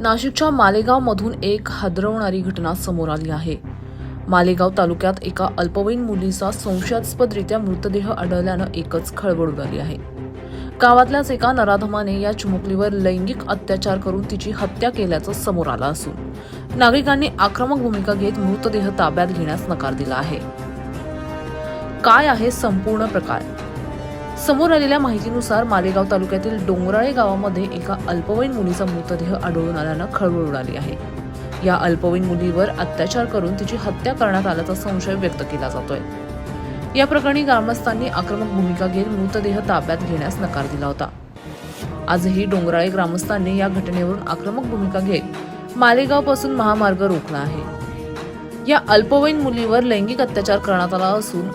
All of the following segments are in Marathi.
नाशिकच्या मालेगावमधून एक हादरवणारी घटना समोर आली आहे। मालेगाव तालुक्यात एका अल्पवयीन मुलीचा संशयास्पदरित्या मृतदेह आढळल्यानं एकच खळबळ उडाली आहे। गावातल्याच एका नराधमाने या चिमुकलीवर लैंगिक अत्याचार करून तिची हत्या केल्याचं समोर आलं असून नागरिकांनी आक्रमक भूमिका घेत मृतदेह ताब्यात घेण्यास नकार दिला आहे। काय आहे संपूर्ण प्रकार? समोर आलेल्या माहितीनुसार मालेगाव तालुक्यातील डोंगराळे गावामध्ये एका अल्पवयीन मुलीचा मृतदेह आढळून आल्यानं खळबळ उडाली आहे। या अल्पवयीन मुलीवर अत्याचार करून तिची हत्या करण्यात आल्याचा संशय व्यक्त केला जातोय। या प्रकरणी ग्रामस्थांनी आक्रमक भूमिका घेत मृतदेह ताब्यात घेण्यास नकार दिला होता। आजही डोंगराळे ग्रामस्थांनी या घटनेवरून आक्रमक भूमिका घेत मालेगावपासून महामार्ग रोखला आहे। या अल्पवयीन मुलीवर लैंगिक अत्याचार करण्यात आला असून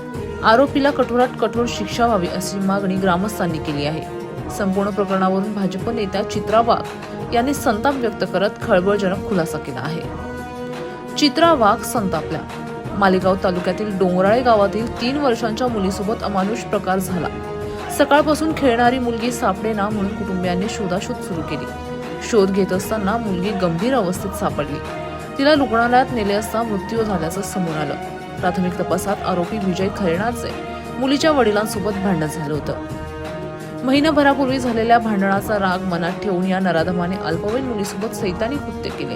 आरोपीला कठोरात कठोर शिक्षा व्हावी अशी मागणी ग्रामस्थांनी केली आहे। संपूर्ण प्रकरणावरून भाजप नेत्या चित्रा वाघ यांनी संताप व्यक्त करत खळबळजनक खुलासा केला आहे। चित्रा वाघ संतापल्या। मालेगाव तालुक्यातील डोंगराळे गावातील 3 वर्षांच्या मुलीसोबत अमानुष प्रकार झाला। सकाळपासून खेळणारी मुलगी सापडेना म्हणून कुटुंबियांनी शोधाशोध सुरू केली। शोध घेत असताना मुलगी गंभीर अवस्थेत सापडली। तिला रुग्णालयात नेले असता मृत्यू झाल्याचं समोर आलं। प्राथमिक तपासात आरोपी विजय खैरनारचे मुलीच्या वडिलांसोबत भांडण झालं होतं। महिनाभरापूर्वी झालेल्या भांडणाचा राग मनात ठेवून या नराधमाने अल्पवयीन मुलीसोबत सैतानी कृत्य केले।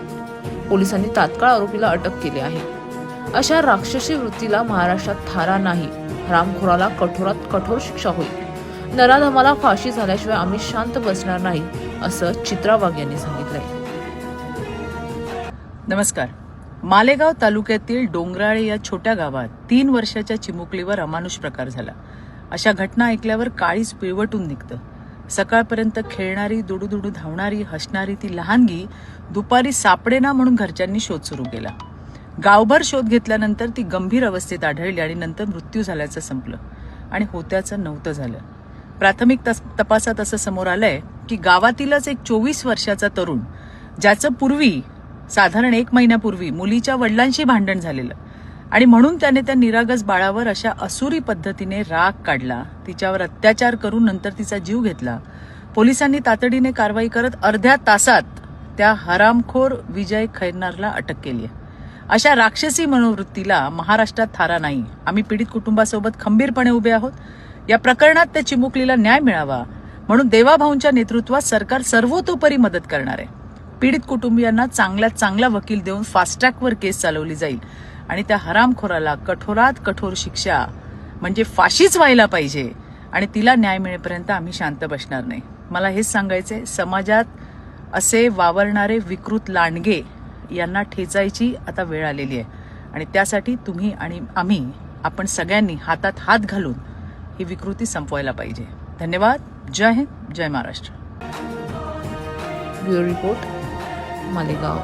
पोलिसांनी तात्काळ आरोपीला अटक केली आहे। अशा राक्षसी वृत्तीला महाराष्ट्रात थारा नाही। हरामखोराला कठोरात कठोर शिक्षा होईल। नराधमाला फाशी झाल्याशिवाय आम्ही शांत बसणार नाही असं चित्रा वाघ यांनी सांगितलंय। नमस्कार। मालेगाव तालुक्यातील डोंगराळे या छोट्या गावात 3 वर्षाच्या चिमुकलीवर अमानुष प्रकार झाला। अशा घटना ऐकल्यावर काळीच पिळवटून निघतं। सकाळपर्यंत खेळणारी, दुडूदुडू धावणारी, हसणारी ती लहानगी दुपारी सापडेना म्हणून घरच्यांनी शोध सुरू केला। गावभर शोध घेतल्यानंतर ती गंभीर अवस्थेत आढळली आणि नंतर मृत्यू झाल्याचं संपलं आणि होत्याचं नव्हतं झालं। प्राथमिक तपासात असं समोर आलंय की गावातीलच एक 24 वर्षाचा तरुण, ज्याचं पूर्वी साधारण 1 महिन्यापूर्वी मुलीच्या वडिलांशी भांडण झालेलं आणि म्हणून त्याने त्या निरागस बाळावर अशा असुरी पद्धतीने राग काढला, तिच्यावर अत्याचार करून नंतर तिचा जीव घेतला। पोलिसांनी तातडीने कारवाई करत अर्ध्या तासात त्या हरामखोर विजय खैरनारला अटक केली आहे। अशा राक्षसी मनोवृत्तीला महाराष्ट्रात थारा नाही। आम्ही पीडित कुटुंबासोबत खंबीरपणे उभे आहोत। या प्रकरणात त्या चिमुकलीला न्याय मिळावा म्हणून देवाभाऊंच्या नेतृत्वात सरकार सर्वतोपरी मदत करणार आहे। पीडित कुटुंबियांना चांगल्यात चांगला वकील देऊन फास्ट ट्रॅकवर केस चालवली जाईल आणि त्या हरामखोराला कठोरात कठोर शिक्षा म्हणजे फाशीच व्हायला पाहिजे आणि तिला न्याय मिळेपर्यंत आम्ही शांत बसणार नाही। मला हेच सांगायचंय, समाजात असे वावरणारे विकृत लांडगे यांना ठेचायची आता वेळ आलेली आहे आणि त्यासाठी तुम्ही आणि आम्ही, आपण सगळ्यांनी हातात हात घालून ही विकृती संपवायला पाहिजे। धन्यवाद। जय हिंद, जय महाराष्ट्र। Bureau report, Malegaon.